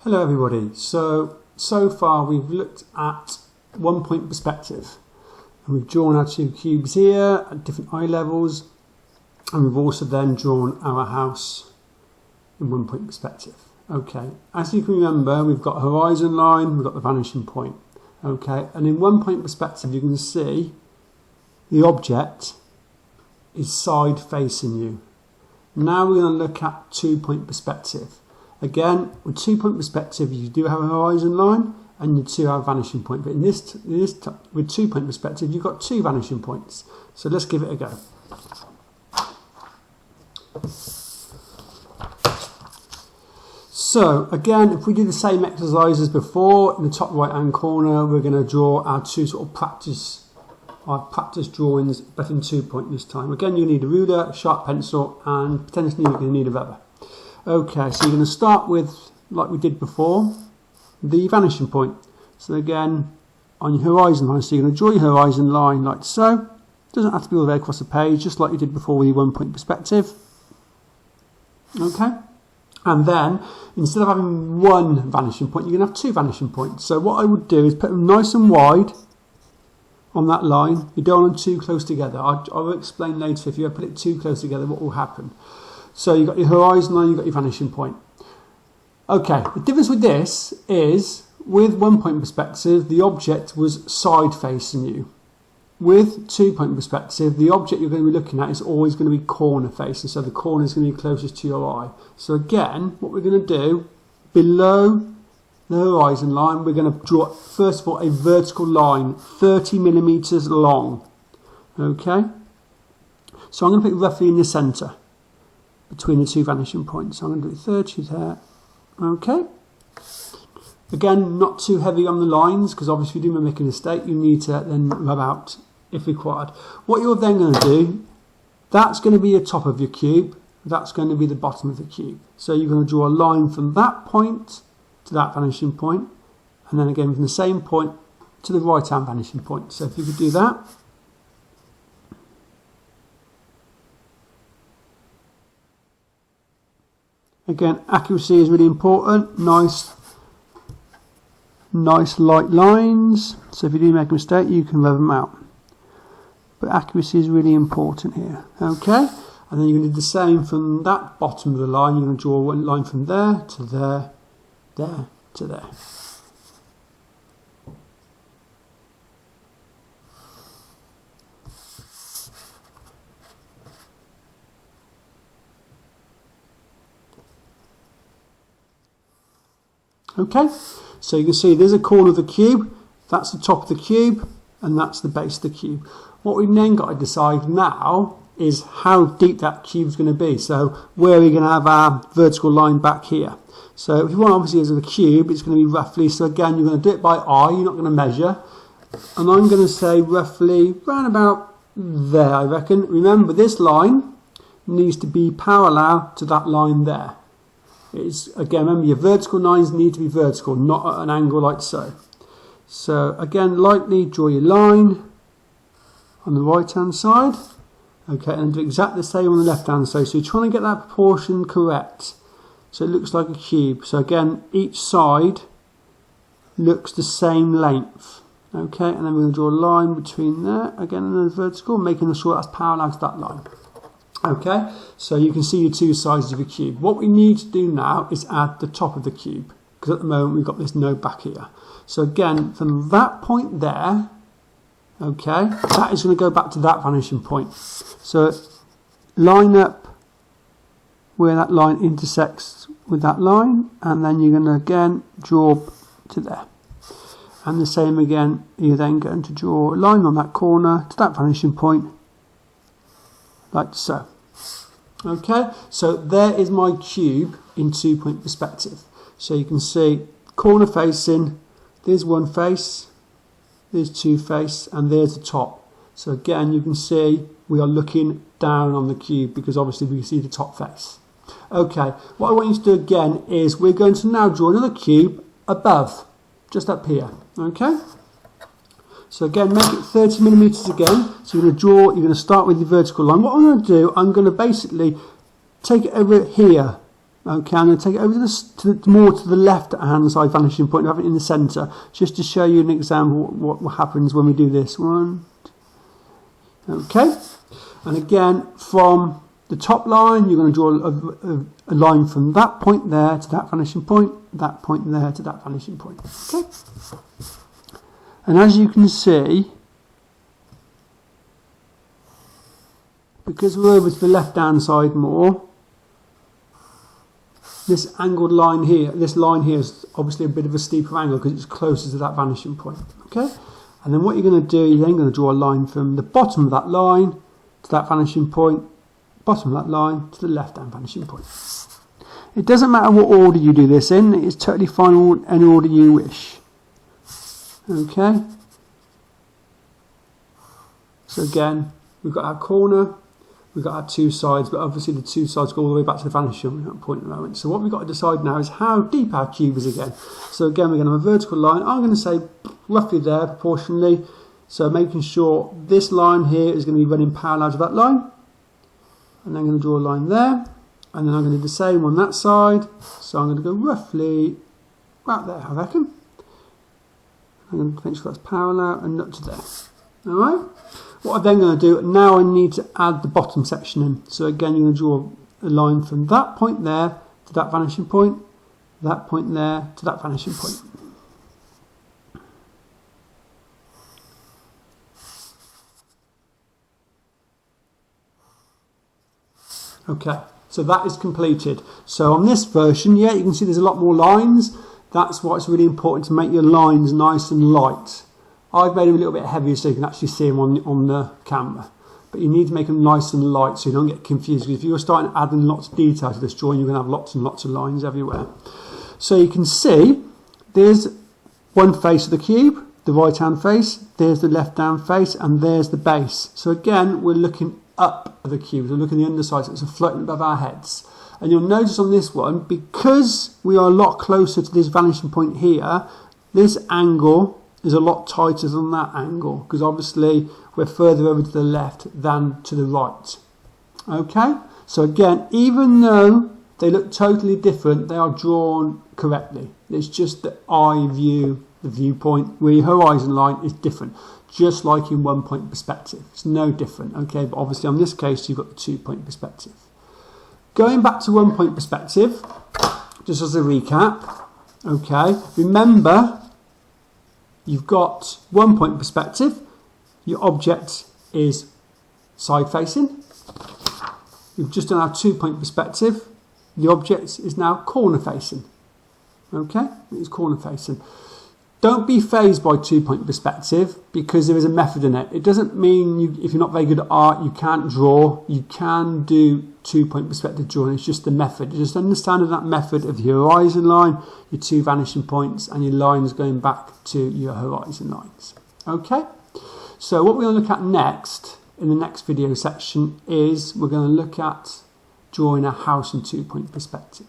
Hello everybody. So far we've looked at 1 point perspective and we've drawn our two cubes here at different eye levels, and we've also then drawn our house in 1 point perspective. Okay, as you can remember, we've got a horizon line, we've got the vanishing point. Okay, and in 1 point perspective you can see the object is side facing you. Now we're going to look at 2 point perspective. Again, with 2 point perspective, you do have a horizon line and you do have a vanishing point. But with 2 point perspective, you've got two vanishing points. So let's give it a go. So again, if we do the same exercise as before, in the top right hand corner, we're going to draw our two sort of practice drawings, but in 2 point this time. Again, you need a ruler, a sharp pencil, and potentially you're going to need a rubber. Okay, so you're going to start with, like we did before, the vanishing point. So again, on your horizon line, so you're going to draw your horizon line like so. Doesn't have to be all the way across the page, just like you did before with your 1 point perspective. Okay, and then instead of having one vanishing point, you're going to have two vanishing points. So what I would do is put them nice and wide on that line. You don't want them too close together. I will explain later if you put it too close together what will happen. So you've got your horizon line, you've got your vanishing point. Okay, the difference with this is, with 1 point perspective, the object was side facing you. With 2 point perspective, the object you're going to be looking at is always going to be corner facing, so the corner is going to be closest to your eye. So again, what we're going to do, below the horizon line, we're going to draw, first of all, a vertical line, 30 millimeters long. Okay? So I'm going to put it roughly in the centre, between the two vanishing points. So I'm going to do 30 there. Okay. Again, not too heavy on the lines, because obviously if you do make a mistake, you need to then rub out if required. What you're then going to do, that's going to be the top of your cube, that's going to be the bottom of the cube. So you're going to draw a line from that point to that vanishing point, and then again from the same point to the right hand vanishing point. So if you could do that. Again, accuracy is really important. Nice light lines. So if you do make a mistake, you can rub them out. But accuracy is really important here. Okay? And then you're going to do the same from that bottom of the line. You're going to draw one line from there to there, there to there. Okay, so you can see there's a corner of the cube, that's the top of the cube, and that's the base of the cube. What we've then got to decide now is how deep that cube is going to be. So where are we going to have our vertical line back here? So if you want, obviously, as a cube, it's going to be roughly, so again, you're going to do it by eye, you're not going to measure. And I'm going to say roughly around about there, I reckon. Remember, this line needs to be parallel to that line there. Again, remember, your vertical lines need to be vertical, not at an angle like so. So again, lightly draw your line on the right hand side. Okay, and do exactly the same on the left hand side. So you're trying to get that proportion correct, so it looks like a cube. So again, each side looks the same length. Okay, and then we're going to draw a line between there, again in the vertical, making sure that's parallel to that line. Okay, so you can see your two sides of your cube. What we need to do now is add the top of the cube, because at the moment we've got this node back here. So again, from that point there, okay, that is going to go back to that vanishing point. So line up where that line intersects with that line, and then you're going to again draw to there. And the same again, you're then going to draw a line on that corner to that vanishing point, like so. Okay, so there is my cube in 2 point perspective. So you can see corner facing, there's one face, there's two face, and there's the top. So again, you can see we are looking down on the cube because obviously we can see the top face. Okay, what I want you to do again is we're going to now draw another cube above, just up here. Okay. So again, make it 30 millimeters again. So you're going to start with your vertical line. What I'm going to do, I'm going to basically take it over here Okay, I'm going to take it over more to the left-hand side vanishing point, have it in the centre, just to show you an example what happens when we do this. One, okay, and again from the top line, you're going to draw a line from that point there to that vanishing point, that point there to that vanishing point. Okay, and as you can see, because we're over to the left-hand side more, this angled line here, this line here is obviously a bit of a steeper angle because it's closer to that vanishing point. Okay, and then what you're going to do, you're then going to draw a line from the bottom of that line to that vanishing point, bottom of that line to the left-hand vanishing point. It doesn't matter what order you do this in, it's totally fine any order you wish. Okay, so again, we've got our corner, we've got our two sides, but obviously the two sides go all the way back to the vanishing point at the moment. So what we've got to decide now is how deep our cube is again. So again, we're going to have a vertical line. I'm going to say roughly there, proportionally. So making sure this line here is going to be running parallel to that line. And then I'm going to draw a line there. And then I'm going to do the same on that side. So I'm going to go roughly about there, I reckon. I'm going to make sure that's parallel and up to there. Alright? What I'm then going to do, now I need to add the bottom section in. So again, you're going to draw a line from that point there to that vanishing point, that point there to that vanishing point. Okay, so that is completed. So on this version, yeah, you can see there's a lot more lines. That's why it's really important to make your lines nice and light. I've made them a little bit heavier so you can actually see them on the camera. But you need to make them nice and light so you don't get confused. Because if you're starting adding lots of detail to this drawing, you're going to have lots and lots of lines everywhere. So you can see there's one face of the cube, the right hand face, there's the left hand face, and there's the base. So again, we're looking up at the cube, we're looking at the underside, so it's floating above our heads. And you'll notice on this one, because we are a lot closer to this vanishing point here, this angle is a lot tighter than that angle, because obviously we're further over to the left than to the right. Okay, so again, even though they look totally different, they are drawn correctly. It's just the eye view, the viewpoint, where your horizon line is different, just like in 1 point perspective. It's no different, okay, but obviously on this case you've got the 2 point perspective. Going back to 1 point perspective, just as a recap, okay, remember you've got 1 point perspective, your object is side facing. We've just done our 2 point perspective, the object is now corner facing. Okay, it's corner facing. Don't be phased by 2 point perspective because there is a method in it. It doesn't mean if you're not very good at art, you can't draw. You can do 2 point perspective drawing. It's just the method. Just understanding that method of your horizon line, your two vanishing points, and your lines going back to your horizon lines. Okay? So what we're going to look at next in the next video section is we're going to look at drawing a house in 2 point perspective.